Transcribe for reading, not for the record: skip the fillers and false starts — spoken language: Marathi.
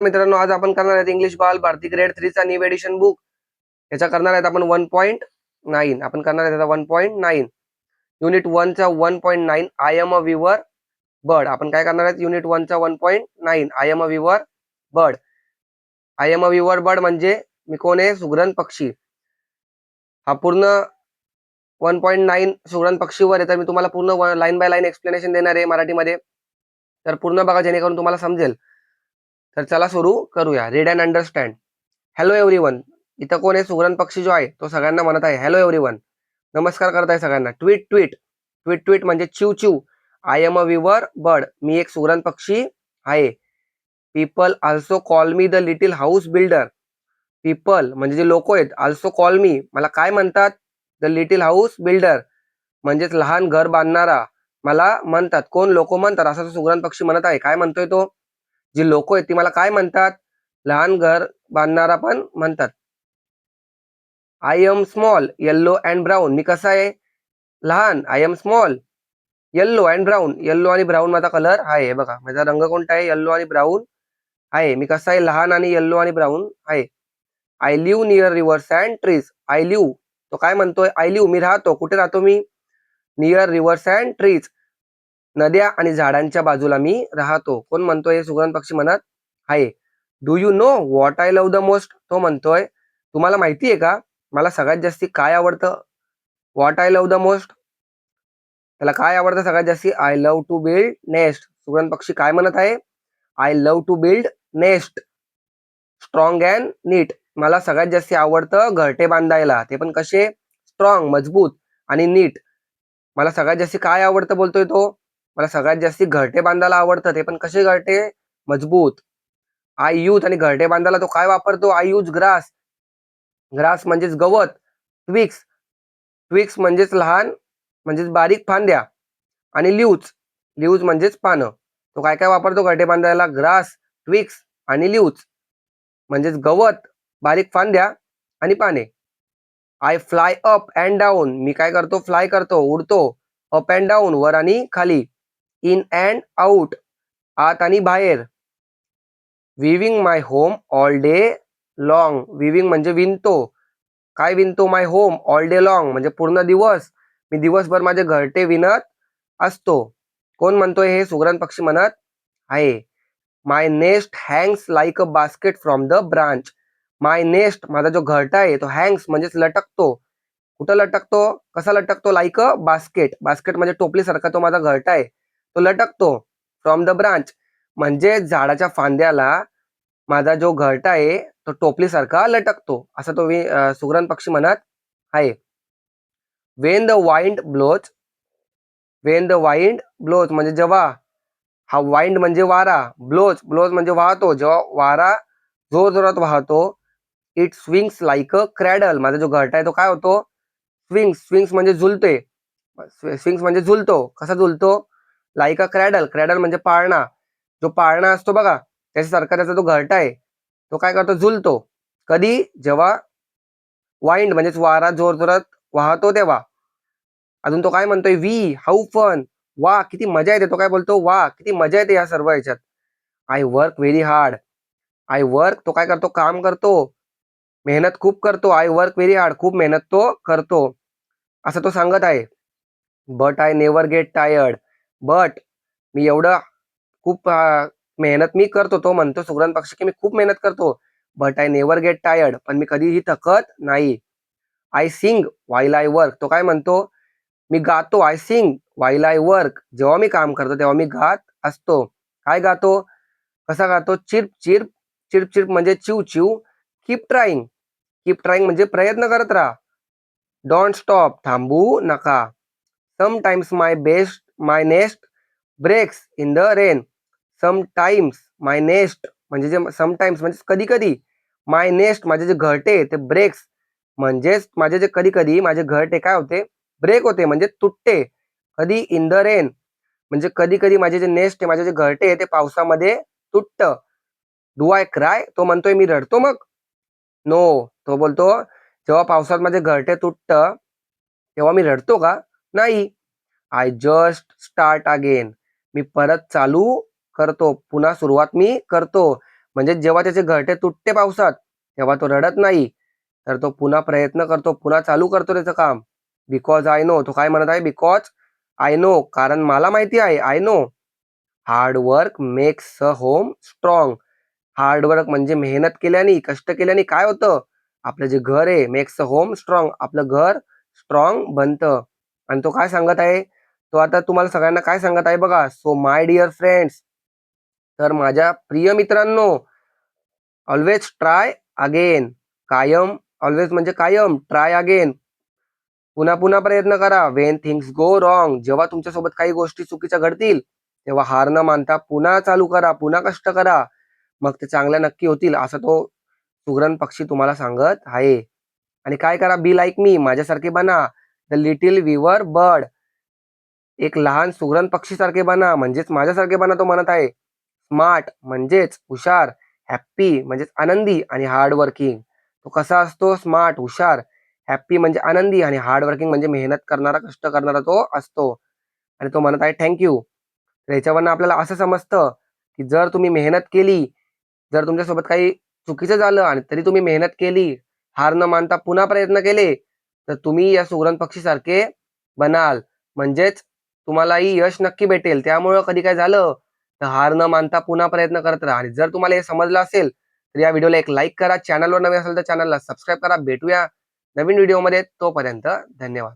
मित्रांनो, आज आपण करणार आहेत इंग्लिश बाल भारती ग्रेड 3 चा न्यू एडिशन बुक. याचा करणार आहेत आपण 1.9. आपण करणार आहेत 1.9 युनिट 1 चा 1.9 आय एम अ विवर बर्ड. आपण काय करणार आहेत युनिट 1 चा 1.9 आय एम अ विवर बर्ड. आय एम अ विवर बर्ड म्हणजे मी कोण आहे? सुगरण पक्षी. हा पूर्ण 1.9 सुगरण पक्षीवर आहे, तर मी तुम्हाला पूर्ण लाईन बाय लाईन एक्सप्लेनेशन देणार आहे मराठीमध्ये. तर पूर्ण बघा जेणेकरून तुम्हाला समजेल. तर चला सुरू करूया. Read and understand. Hello everyone. इथं कोण आहे? सुगरण पक्षी जो आहे तो सगळ्यांना म्हणत आहे हॅलो एव्हरीवन, नमस्कार करत आहे सगळ्यांना. ट्वीट ट्वीट ट्वीट ट्वीट म्हणजे चिव चिव. आय एम अ विवर बर्ड, मी एक सुगरण पक्षी आहे. People also call me the little house builder. People म्हणजे जे लोक आहेत, आल्सो कॉल मी मला काय म्हणतात? द लिटिल हाऊस बिल्डर म्हणजेच लहान घर बांधणारा मला म्हणतात. कोण? लोक म्हणतात, असा तो सुगरण पक्षी म्हणत आहे. काय म्हणतोय तो? जी लोक आहेत ती मला काय म्हणतात? लहान घर बांधणारा पण म्हणतात. I am small yellow and brown, मी कसा आहे? लहान. I am small yellow and brown, yellow आणि ब्राऊन माझा कलर आहे. बघा माझा रंग कोणता आहे? येल्लो आणि ब्राऊन आहे. मी कसा आहे? लहान आणि येल्लो आणि ब्राऊन आहे. I live near reverse and trees. I live, तो काय म्हणतोय? आय लिव्ह, मी राहतो. कुठे राहतो मी? नियर रिव्हर्स अँड ट्रीज, नद्या आणि झाडांच्या बाजूला मी राहतो. कोण म्हणतोय? हे सुगरण पक्षी म्हणत आहे. Do you know what I love the most, तो म्हणतोय तुम्हाला माहिती आहे का मला सगळ्यात जास्ती काय आवडतं? What I love the most, त्याला काय आवडतं सगळ्यात जास्ती? I love to build nest. सुगरण पक्षी काय म्हणत आहे? I love to build nest strong and neat, मला सगळ्यात जास्ती आवडतं घरटे बांधायला, ते पण कसे? स्ट्रॉंग मजबूत आणि नीट. मला सगळ्यात जास्ती काय आवडतं बोलतोय तो? मला सगळ्यात जास्ती घरटे बांधायला आवडतं, ते पण कसे घरटे? मजबूत. आय यूज, आणि घरटे बांधायला तो काय वापरतो? I use grass. ग्रास म्हणजेच गवत. ट्विक्स, ट्विक्स म्हणजेच लहान म्हणजेच बारीक फांद्या. आणि लिव्ज, लिव्ज म्हणजेच पानं. तो काय काय वापरतो घरटे बांधायला? ग्रास, ट्विक्स आणि लिव्ज म्हणजेच गवत, बारीक फांद्या आणि पाने. I fly up and down, मी काय करतो? फ्लाय करतो, उडतो. अप अँड डाऊन, वर आणि खाली. इन अँड आउट, आत आणि बाहेर. Weaving my home all day long, weaving म्हणजे विणतो. काय विणतो? My home all day long म्हणजे पूर्ण दिवस, मी दिवसभर माझे घरटे विणत असतो. कोण म्हणतोय? हे सुगरण पक्षी म्हणत आहे. My nest hangs like a basket from the branch. My nest, माझा जो घरटा आहे तो हँग्स म्हणजेच लटकतो. कुठं लटकतो? कसा लटकतो? लाईक अ बास्केट, बास्केट म्हणजे टोपलीसारखा तो माझा घरटा आहे, तो लटकतो. फ्रॉम द ब्रांच म्हणजे झाडाच्या फांद्याला माझा जो घरटा आहे तो टोपलीसारखा लटकतो, असा तो सुगरण पक्षी म्हणत आहे. When the wind blows, when the wind blows म्हणजे जेव्हा, हा वाइंड म्हणजे वारा, ब्लोज, ब्लोज म्हणजे वाहतो, जेव्हा वारा जोर जोरात वाहतो. It swings like a cradle, माझा जो घरटा आहे तो काय होतो? स्विंग्स, स्विंग्स म्हणजे झुलते. स्विंग्स म्हणजे झुलतो. कसा झुलतो? लाईक अ क्रॅडल, क्रॅडल म्हणजे पाळणा. जो पाळणा असतो बघा त्याच्यासारखा त्याचा जो घरटा आहे तो काय करतो? झुलतो. कधी? जेव्हा वाइंड म्हणजेच वारा जोर जोरात वाहतो तेव्हा. अजून तो काय म्हणतोय? वी हाऊ फन, वा किती मजा येते. तो काय बोलतो? वा किती मजा येते या सर्व ह्याच्यात. I work very hard, I work, तो काय करतो? काम करतो, मेहनत खूप करतो. आय वर्क व्हेरी हार्ड, खूप मेहनत तो करतो, असं तो सांगत आहे. But I never get tired, but मी एवढं खूप मेहनत मी करतो. तो म्हणतो सुगरण पक्षी की मी खूप मेहनत करतो. But I never get tired, पण मी कधीही थकत नाही. I sing while I work, तो काय म्हणतो? मी गातो. I sing while I work, जेव्हा मी काम करतो तेव्हा मी गात असतो. काय गातो? कसा गातो? चिर्प चिर्प, चिर्प चिर्प म्हणजे चिव चिव. कीप ट्राईंग, कीप ट्राईंग म्हणजे प्रयत्न करत राहा. डोंट स्टॉप, थांबू नका. Sometimes my nest breaks in the rain. Sometimes my nest म्हणजे जे समटाइम्स म्हणजे कधी कधी. माय नेस्ट माझे जे घरटे ते ब्रेक्स म्हणजेच माझे जे कधी कधी माझे घरटे काय होते? ब्रेक होते म्हणजे तुटते. कधी? इन द रेन म्हणजे कधी कधी माझे जे नेस्ट आहे, माझे जे घरटे आहे ते पावसामध्ये तुटत. डू आय क्राय, तो म्हणतोय मी रडतो मग? नो, तो बोलतो जेव्हा पावसात माझे घरटे तुटत तेव्हा मी रडतो का? नाही. आय जस्ट स्टार्ट अगेन, मी परत चालू करतो, पुन्हा सुरुवात मी करतो. म्हणजे जेव्हा त्याचे घरटे तुटते पावसात तेव्हा तो रडत नाही, तर तो पुन्हा प्रयत्न करतो, पुन्हा चालू करतो त्याचं काम. बिकॉज आय नो, तो काय म्हणत आहे, बिकॉज आय नो, कारण मला माहिती आहे, I know. Hard work makes a home strong. Hard work म्हणजे मेहनत केल्याने, कष्ट केल्याने काय होतं, आपलं जे घर आहे, मेक्स अ होम स्ट्रॉंग, आपलं घर स्ट्रॉंग बनतं. आणि तो काय सांगत आहे, तो आता तुम्हाला सगळ्यांना काय सांगत आहे बघा. सो माय डिअर फ्रेंड्स, तर माझ्या प्रिय मित्रांनो, ऑलवेज ट्राय अगेन. कायम, ऑलवेज म्हणजे कायम, ट्राय अगेन, पुन्हा पुन्हा प्रयत्न करा. वेन थिंग्स गो रॉंग, जेव्हा तुमच्यासोबत काही गोष्टी चुकीच्या घडतील तेव्हा हार न मानता पुन्हा चालू करा, पुन्हा कष्ट करा, मग ते चांगल्या नक्की होतील, असं तो सुगरण पक्षी तुम्हाला सांगत आहे. आणि काय करा, बी लाईक मी, माझ्यासारखे बना. द लिटिल विवर बर्ड, एक लहान सुगरण पक्षीसारखे बना, म्हणजेच माझ्यासारखे बना, तो म्हणत आहे. स्मार्ट म्हणजेच हुशार, हॅप्पी म्हणजेच आनंदी, आणि हार्ड वर्किंग. तो कसा असतो, स्मार्ट, हुशार, हॅप्पी म्हणजे आनंदी, आणि हार्ड वर्किंग म्हणजे मेहनत करणारा, कष्ट करणारा तो असतो. आणि तो म्हणत आहे थँक्यू. तर याच्यावरनं आपल्याला असं समजतं की जर तुम्ही मेहनत केली, जर तुमच्यासोबत काही चुकीचं झालं आणि तरी तुम्ही मेहनत केली, हार न मानता पुन्हा प्रयत्न केले, तर तुम्ही या सुगरण पक्षीसारखे बनाल. म्हणजेच तुम्हालाही यश नक्की भेटेल. त्यामुळं कधी काय झालं तर हार न मानता पुन्हा प्रयत्न करत राहा. आणि जर तुम्हाला हे समजलं असेल तर या व्हिडिओला एक लाईक करा. चॅनलवर नवीन असेल तर चॅनलला सबस्क्राईब करा. भेटूया नवीन व्हिडिओमध्ये. तोपर्यंत धन्यवाद.